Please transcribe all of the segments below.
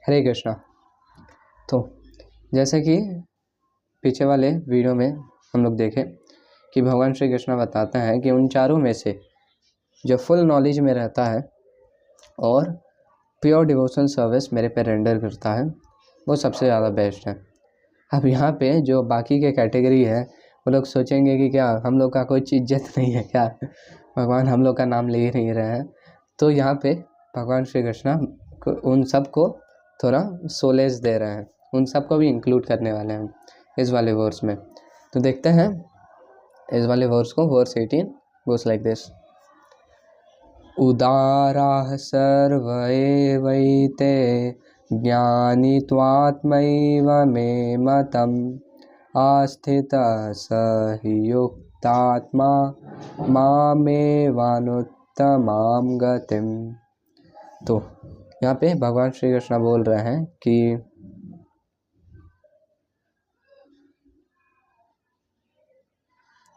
हरे कृष्णा। तो जैसे कि पीछे वाले वीडियो में हम लोग देखें कि भगवान श्री कृष्ण बताते हैं कि उन चारों में से जो फुल नॉलेज में रहता है और प्योर डिवोशन सर्विस मेरे पे रेंडर करता है वो सबसे ज़्यादा बेस्ट है। अब यहाँ पे जो बाकी के कैटेगरी है वो लोग सोचेंगे कि क्या हम लोग का कोई इज्जत नहीं है क्या, भगवान हम लोग का नाम ले ही नहीं रहे हैं। तो यहाँ पे भगवान श्री कृष्ण उन सब को थोड़ा सोलेज दे रहे हैं, उन सब को भी इंक्लूड करने वाले हैं इस वाले वर्स में। तो देखते हैं इस वाले वर्स को। Verse 18 goes like this. उदाराः सर्व एवैते ज्ञानी त्वात्मैव मे मतम् आस्थितः स हि युक्तात्मा मामेवानुत्तमां गतिम्। तो यहाँ पे भगवान श्री कृष्ण बोल रहे हैं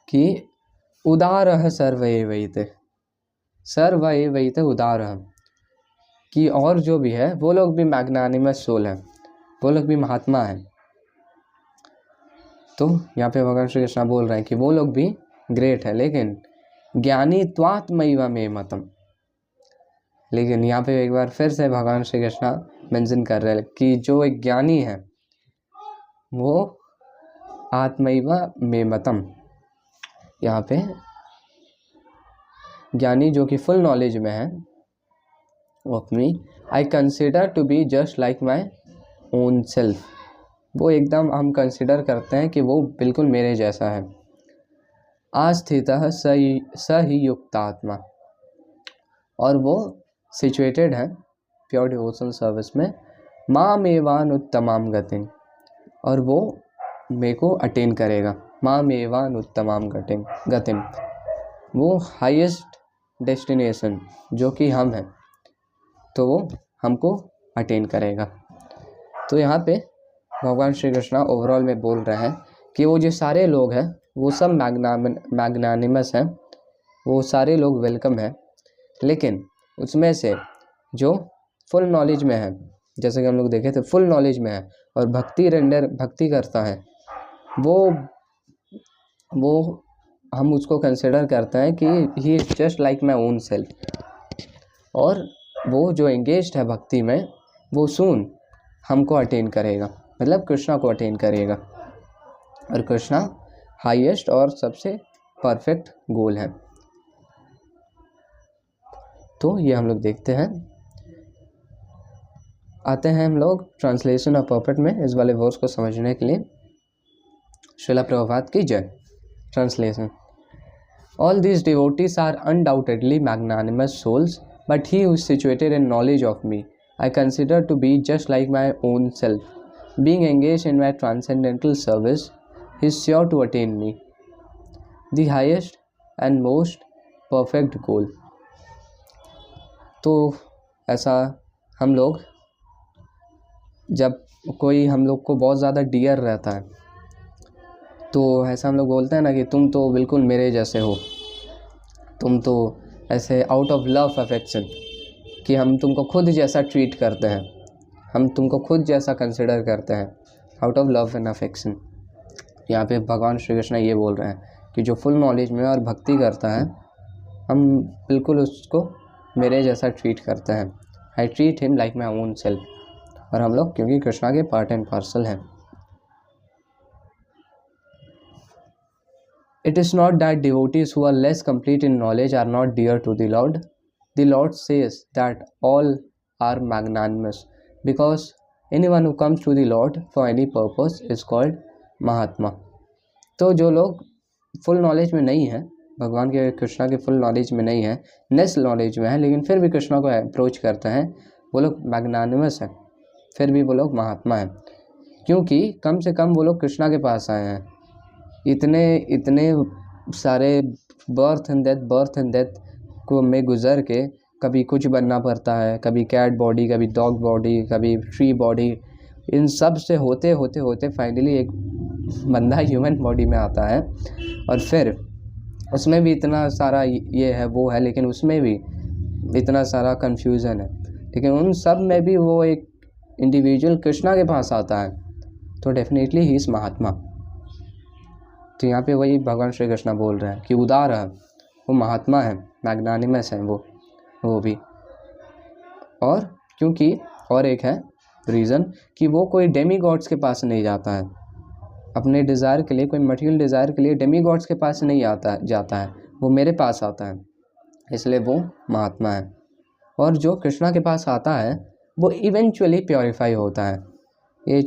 कि उदारः सर्व एवैते, सर्व एवैते उदारः, कि और जो भी है वो लोग भी मैग्नानिमस सोल हैं, वो लोग भी महात्मा हैं। तो यहाँ पे भगवान श्री कृष्ण बोल रहे हैं कि वो लोग भी ग्रेट है, लेकिन ज्ञानी त्वात्मैव मे मतम्। लेकिन यहाँ पे एक बार फिर से भगवान श्री कृष्ण मेंशन कर रहे हैं कि जो एक ज्ञानी है वो आत्मैव मे मतम्। यहाँ पे ज्ञानी जो कि फुल नॉलेज में है वो अपनी I consider to be just like my own self, वो एकदम हम कंसिडर करते हैं कि वो बिल्कुल मेरे जैसा है। आस्थितः स ही युक्तात्मा, और वो सिचुएटेड है प्योर डिवोशनल सर्विस में मामेवानुत्तमां गतिम्, और वो मेरे को अटेन करेगा। मामेवानुत्तमां गतिम्, वो हाईएस्ट डेस्टिनेशन जो कि हम हैं तो वो हमको अटेन करेगा। तो यहाँ पे भगवान श्री कृष्ण ओवरऑल में बोल रहे हैं कि वो जो सारे लोग हैं वो सब मैग्नानिमस हैं, वो सारे लोग वेलकम हैं, लेकिन उसमें से जो फुल नॉलेज में है, जैसे कि हम लोग देखे थे फुल नॉलेज में है और भक्ति करता है, वो हम उसको कंसिडर करते हैं कि he is just like my own self. और वो जो एंगेज्ड है भक्ति में वो सून हमको अटेन करेगा, मतलब कृष्णा को अटेन करेगा, और कृष्णा हाईएस्ट और सबसे परफेक्ट गोल है। तो ये हम लोग देखते हैं। आते हैं हम लोग ट्रांसलेशन ऑफ परफेक्ट में इस वाले वर्स को समझने के लिए। श्रीला प्रभुपाद की जय। Translation. All these devotees are undoubtedly magnanimous souls, but he who is situated in knowledge of me, I consider to be just like my own self. Being engaged in my transcendental service, he is sure to attain me, the highest and most perfect goal. तो ऐसा हम लोग जब कोई हम लोग को बहुत ज़्यादा डियर रहता है तो ऐसा हम लोग बोलते हैं ना कि तुम तो बिल्कुल मेरे जैसे हो, तुम तो ऐसे आउट ऑफ लव अफेक्शन, कि हम तुमको खुद जैसा ट्रीट करते हैं, हम तुमको खुद जैसा कंसिडर करते हैं, out of love and affection. यहाँ पे भगवान श्री कृष्ण ये बोल रहे हैं कि जो फुल नॉलेज में और भक्ति करता है हम बिल्कुल उसको मेरे जैसा ट्रीट करते हैं। I treat him like my own self, और हम लोग क्योंकि कृष्णा के पार्ट एंड पार्सल हैं। It is not that devotees who are less complete in knowledge are not dear to the Lord. The Lord says that all are magnanimous, because anyone who comes to the Lord for any purpose is called Mahatma. तो जो लोग full knowledge में नहीं है, भगवान के कृष्णा के full knowledge में नहीं है, नेस नॉलेज में है, लेकिन फिर भी कृष्णा को अप्रोच करते हैं, वो लोग मैग्नानिमस हैं, फिर भी वो लोग महात्मा हैं, क्योंकि कम से कम वो लोग कृष्णा के पास आए हैं। इतने सारे बर्थ एंड डेथ को में गुजर के कभी कुछ बनना पड़ता है, कभी कैट बॉडी, कभी डॉग बॉडी, कभी ट्री बॉडी, इन सब से होते होते फाइनली एक बंदा ह्यूमन बॉडी में आता है, और फिर उसमें भी इतना सारा ये है वो है, लेकिन उसमें भी इतना सारा कन्फ्यूज़न है, लेकिन उन सब में भी वो एक इंडिविजुअल कृष्णा के पास आता है तो डेफिनेटली ही इज़ महात्मा। तो यहाँ पे वही भगवान श्री कृष्ण बोल रहे हैं कि उदार है, वो महात्मा है, मैग्नानिमस है वो भी। और क्योंकि और एक है रीज़न कि वो कोई डेमी गॉड्स के पास नहीं जाता है अपने डिज़ायर के लिए, कोई मटेरियल डिज़ायर के लिए डेमी गॉड्स के पास नहीं जाता है, वो मेरे पास आता है, इसलिए वो महात्मा है। और जो कृष्णा के पास आता है वो इवेंचुअली प्योरीफाई होता है। ये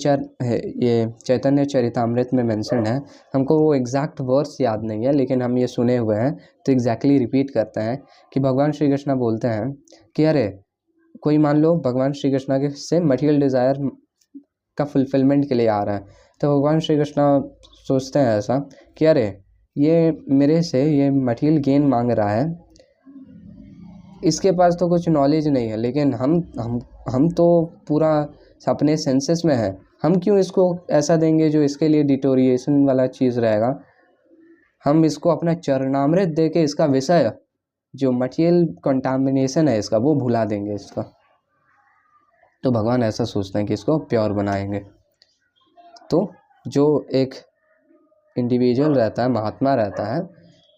चैतन्य चरितामृत में मेंशन है, हमको वो एग्जैक्ट वर्ड्स याद नहीं है लेकिन हम ये सुने हुए हैं तो एग्जैक्टली रिपीट करते हैं कि भगवान श्री कृष्ण बोलते हैं कि अरे कोई मान लो भगवान श्री कृष्ण के से मटेरियल डिज़ायर का फुलफिलमेंट के लिए आ रहा है, तो भगवान श्री कृष्ण सोचते हैं ऐसा कि अरे ये मेरे से ये मटेरियल गेन मांग रहा है, इसके पास तो कुछ नॉलेज नहीं है, लेकिन हम तो पूरा अपने सेंसेस में है, हम क्यों इसको ऐसा देंगे जो इसके लिए डिटोरिएशन वाला चीज़ रहेगा। हम इसको अपना चरणामृत दे के इसका विषय जो मटेरियल कंटामिनेशन है इसका वो भुला देंगे इसका। तो भगवान ऐसा सोचते हैं कि इसको प्योर बनाएंगे। तो जो एक इंडिविजुअल रहता है, महात्मा रहता है,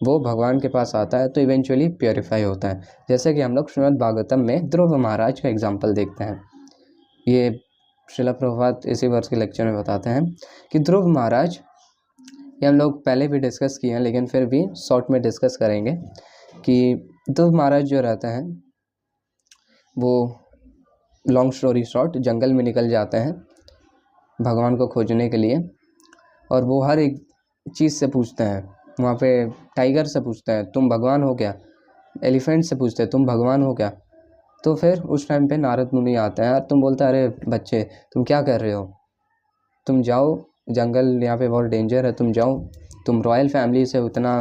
वो भगवान के पास आता है तो इवेंचुअली प्योरीफाई होता है। जैसे कि हम लोग श्रीमद् भागवतम में ध्रुव महाराज का एग्जाम्पल देखते हैं। ये श्रील प्रभुपाद इसी वर्ष के लेक्चर में बताते हैं कि ध्रुव महाराज, ये हम लोग पहले भी डिस्कस किए हैं लेकिन फिर भी शॉर्ट में डिस्कस करेंगे कि ध्रुव महाराज जो रहते हैं वो लॉन्ग स्टोरी शॉर्ट जंगल में निकल जाते हैं भगवान को खोजने के लिए, और वो हर एक चीज़ से पूछते हैं। वहाँ पे टाइगर से पूछते हैं तुम भगवान हो क्या, एलिफेंट से पूछते हैं तुम भगवान हो क्या। तो फिर उस टाइम पे नारद मुनि आते हैं, तुम बोलते हैं अरे बच्चे तुम क्या कर रहे हो, तुम जाओ, जंगल यहाँ पे बहुत डेंजर है, तुम जाओ, तुम रॉयल फैमिली से उतना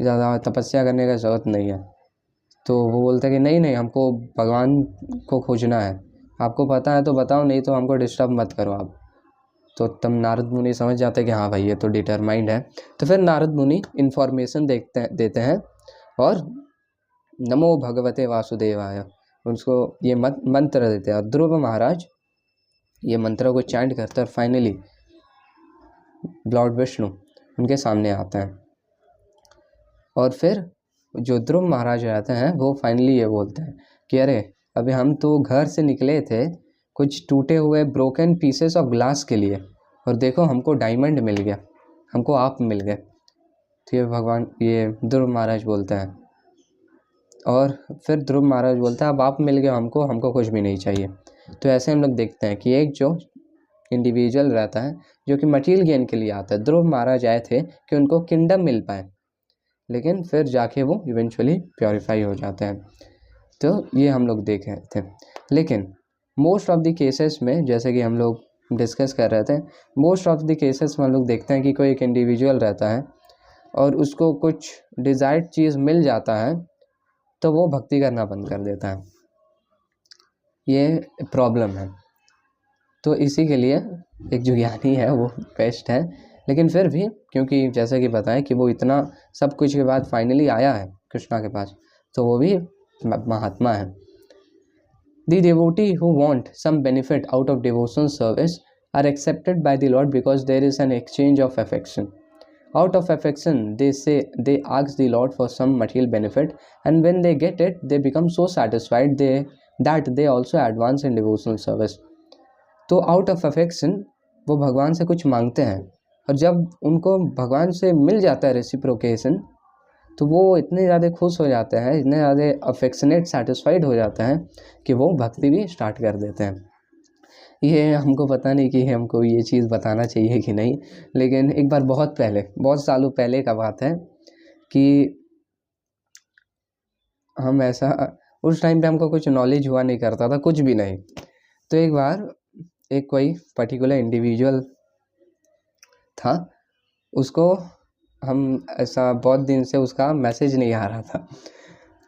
ज़्यादा तपस्या करने का ज़रूरत नहीं है। तो वो बोलते हैं कि नहीं हमको भगवान को खोजना है, आपको पता है तो बताओ, नहीं तो हमको डिस्टर्ब मत करो आप। तो तब नारद मुनि समझ जाते हैं कि हाँ भाई ये तो डिटरमाइंड है। तो फिर नारद मुनि इन्फॉर्मेशन देते हैं और नमो भगवते वासुदेवाय उसको ये मंत्र देते हैं। और ध्रुव महाराज ये मंत्र को चैंट करते हैं और फाइनली लॉर्ड विष्णु उनके सामने आते हैं। और फिर जो ध्रुव महाराज रहते हैं वो फाइनली ये बोलते हैं कि अरे अभी हम तो घर से निकले थे कुछ टूटे हुए ब्रोकन पीसेस ऑफ ग्लास के लिए, और देखो हमको डायमंड मिल गया, हमको आप मिल गए। तो ये ध्रुव महाराज बोलते हैं। और फिर ध्रुव महाराज बोलता है अब आप मिल गए हमको कुछ भी नहीं चाहिए। तो ऐसे हम लोग देखते हैं कि एक जो इंडिविजुअल रहता है जो कि मटेरियल गेन के लिए आता है, ध्रुव महाराज आए थे कि उनको किंगडम मिल पाए, लेकिन फिर जाके वो इवेंचुअली प्योरीफाई हो जाते हैं। तो ये हम लोग देखे थे। लेकिन मोस्ट ऑफ द केसेस में, जैसे कि हम लोग डिस्कस कर रहे थे, मोस्ट ऑफ द केसेस में हम लोग देखते हैं कि कोई एक इंडिविजुअल रहता है और उसको कुछ डिज़ायर्ड चीज़ मिल जाता है तो वो भक्ति करना बंद कर देता है। ये प्रॉब्लम है। तो इसी के लिए एक जो ज्ञानी है वो बेस्ट है, लेकिन फिर भी क्योंकि जैसे कि बताएं कि वो इतना सब कुछ के बाद फाइनली आया है कृष्णा के पास, तो वो भी महात्मा है। The devotee who want some benefit out of devotional service are accepted by the Lord because there is an exchange of affection. Out of affection, they ask the Lord for some material benefit, and when they get it, they become so satisfied that they also advance in devotional service. तो out of affection वो भगवान से कुछ मांगते हैं, और जब उनको भगवान से मिल जाता है रेसिप्रोकेशन, तो वो इतने ज़्यादा खुश हो जाते हैं, इतने ज़्यादा अफेक्शनेट सेटिस्फाइड हो जाते हैं कि वो भक्ति भी स्टार्ट कर देते हैं। ये हमको पता नहीं कि हमको ये चीज़ बताना चाहिए कि नहीं, लेकिन एक बार बहुत सालों पहले का बात है कि हम ऐसा, उस टाइम पे हमको कुछ नॉलेज हुआ नहीं करता था, कुछ भी नहीं। तो एक बार एक कोई पर्टिकुलर इंडिविजुअल था, उसको हम ऐसा बहुत दिन से उसका मैसेज नहीं आ रहा था,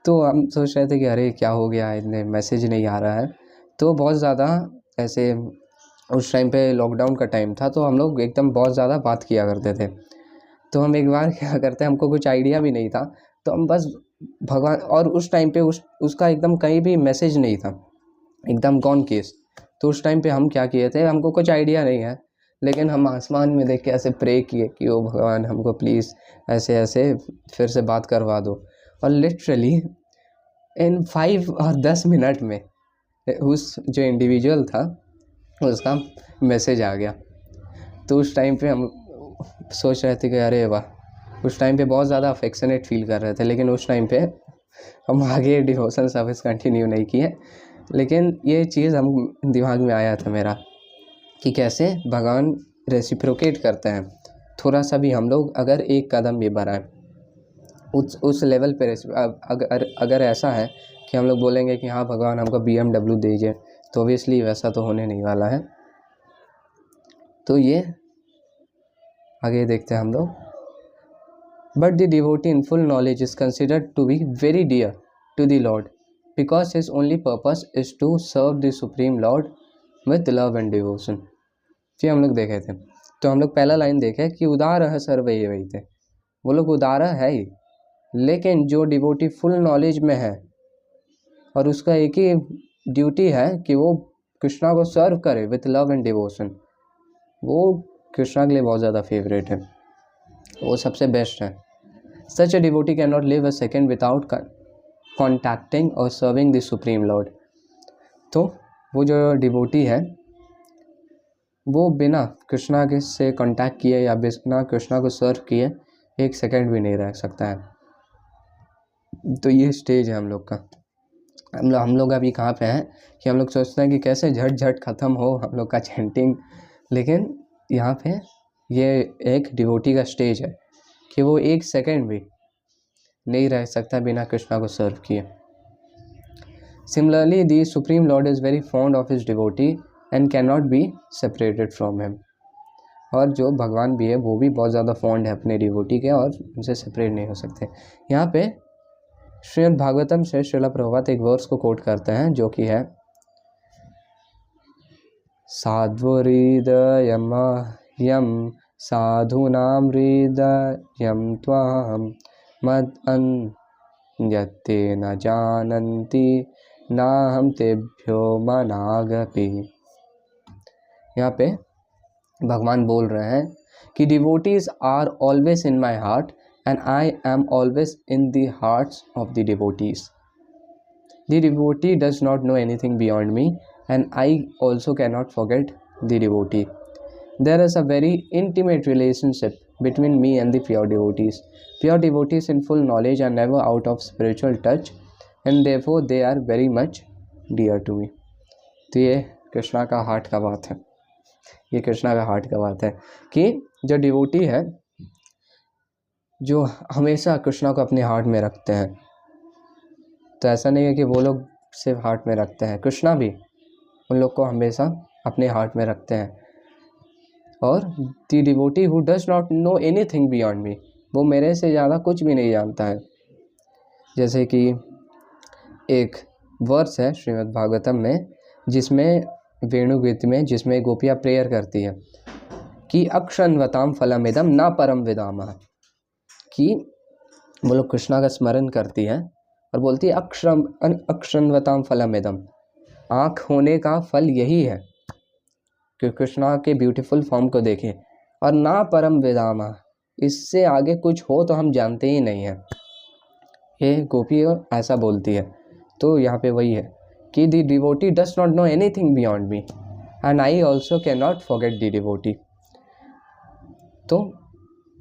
तो हम सोच रहे थे कि अरे क्या हो गया, इतने मैसेज नहीं आ रहा है। तो बहुत ज़्यादा ऐसे उस टाइम पे लॉकडाउन का टाइम था, तो हम लोग एकदम बहुत ज़्यादा बात किया करते थे। तो हम एक बार क्या करते हैं, हमको कुछ आइडिया भी नहीं था, तो हम बस भगवान, और उस टाइम पे उसका एकदम कहीं भी मैसेज नहीं था, एकदम गॉन केस। तो उस टाइम पे हम क्या किए थे, हमको कुछ आइडिया नहीं है, लेकिन हम आसमान में देख के ऐसे प्रे किए कि ओ भगवान हमको प्लीज़ ऐसे ऐसे फिर से बात करवा दो। और लिटरली इन 5 और 10 मिनट में उस जो इंडिविजुअल था उसका मैसेज आ गया। तो उस टाइम पे हम सोच रहे थे कि अरे वाह, उस टाइम पे बहुत ज़्यादा अफेक्शनेट फील कर रहे थे, लेकिन उस टाइम पे हम आगे डिवोशन सर्विस कंटिन्यू नहीं किए। लेकिन ये चीज़ हम दिमाग में आया था मेरा कि कैसे भगवान रेसिप्रोकेट करते हैं, थोड़ा सा भी हम लोग अगर एक कदम भी बढ़ाएं उस लेवल पे। अगर ऐसा है कि हम लोग बोलेंगे कि हाँ भगवान हमको BMW दीजिए, तो ऑब्वियसली वैसा तो होने नहीं वाला है। तो ये आगे देखते हैं हम लोग। But the devotee in full knowledge is considered to be very dear to the lord because his only purpose is to serve the supreme lord with love and devotion. फिर हम लोग देखे थे, तो हम लोग पहला लाइन देखे कि उदार है सर्व ये वही थे, वो लोग उदार है ही, लेकिन जो डिवोटी फुल नॉलेज में है और उसका एक ही ड्यूटी है कि वो कृष्णा को सर्व करे विथ लव एंड डिवोशन, वो कृष्णा के लिए बहुत ज़्यादा फेवरेट है, वो सबसे बेस्ट है। Such a devotee can not live a second without contacting और सर्विंग द सुप्रीम लॉर्ड। तो वो जो डिवोटी है वो बिना कृष्णा के से कांटेक्ट किए या बिना कृष्णा को सर्व किए एक सेकंड भी नहीं रह सकता है। तो ये स्टेज है हम लोग का। हम लोग अभी कहाँ पे हैं कि हम लोग सोचते हैं कि कैसे झट झट ख़त्म हो हम लोग का चैंटिंग, लेकिन यहाँ पे ये एक डिवोटी का स्टेज है कि वो एक सेकंड भी नहीं रह सकता बिना कृष्णा को सर्व किए। Similarly the supreme Lord is very fond of his devotee and can not be separated from him. और जो भगवान भी है वो भी बहुत ज़्यादा फॉन्ड है अपने डिवोटी के और उनसे सेपरेट नहीं हो सकते। यहाँ पे श्रीमद् भागवतम से श्रील प्रभुपाद एक वर्स को कोट करते हैं जो कि है साध्वहृदयम यम साधूनां हृदयम त्वाम मद अन्यते न जानन्ति नाहं तेभ्यो मनागपि। यहाँ पे भगवान बोल रहे हैं कि devotees are always in my heart and I am always in the hearts of the devotees. The devotee does not know anything beyond me and I also cannot forget the devotee. There is a very intimate relationship between me and the pure devotees. Pure devotees in full knowledge are never out of spiritual touch and therefore they are very much dear to me. तो ये कृष्णा का heart का बात है, ये कृष्णा का heart का बात है कि जो डिवोटी है जो हमेशा कृष्णा को अपने हार्ट में रखते हैं। तो ऐसा नहीं है कि वो लोग सिर्फ हार्ट में रखते हैं, कृष्णा भी उन लोग को हमेशा अपने हार्ट में रखते हैं। और the devotee who does not know anything beyond me, वो मेरे से ज़्यादा कुछ भी नहीं जानता है। जैसे कि एक वर्स है श्रीमद् भागवतम में जिसमें वेणुगीत में जिसमें गोपियाँ प्रेयर करती है कि अक्षन्वताम फलमिदम ना परम विदामः, कि वो लोग कृष्णा का स्मरण करती हैं और बोलती है अक्षन्वताम फलमिदम, आँख होने का फल यही है कि कृष्णा के ब्यूटीफुल फॉर्म को देखें, और ना परम विदामा, इससे आगे कुछ हो तो हम जानते ही नहीं हैं। ये गोपी ऐसा बोलती है। तो यहाँ पे वही है कि the devotee does not know anything beyond me and I also can not forget the devotee. तो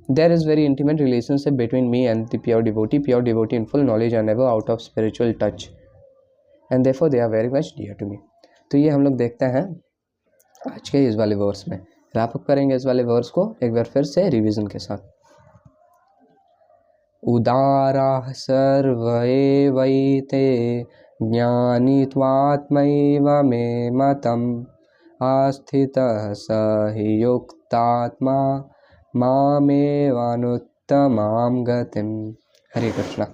there is very intimate relationship between me and the pure devotee. Pure devotee in full knowledge are never out of spiritual touch and therefore they are very much dear to me. तो ये हम लोग देखते हैं आज के इस वाले वर्स में। रैप अप करेंगे इस वाले वर्स को एक बार फिर से रिवीजन के साथ। उदाराः सर्व एवैते ज्ञानी त्वात्मैव मे मतम् आस्थितः स हि युक्तात्मा मामेवानुत्तमां गतिम्। हरे कृष्णा।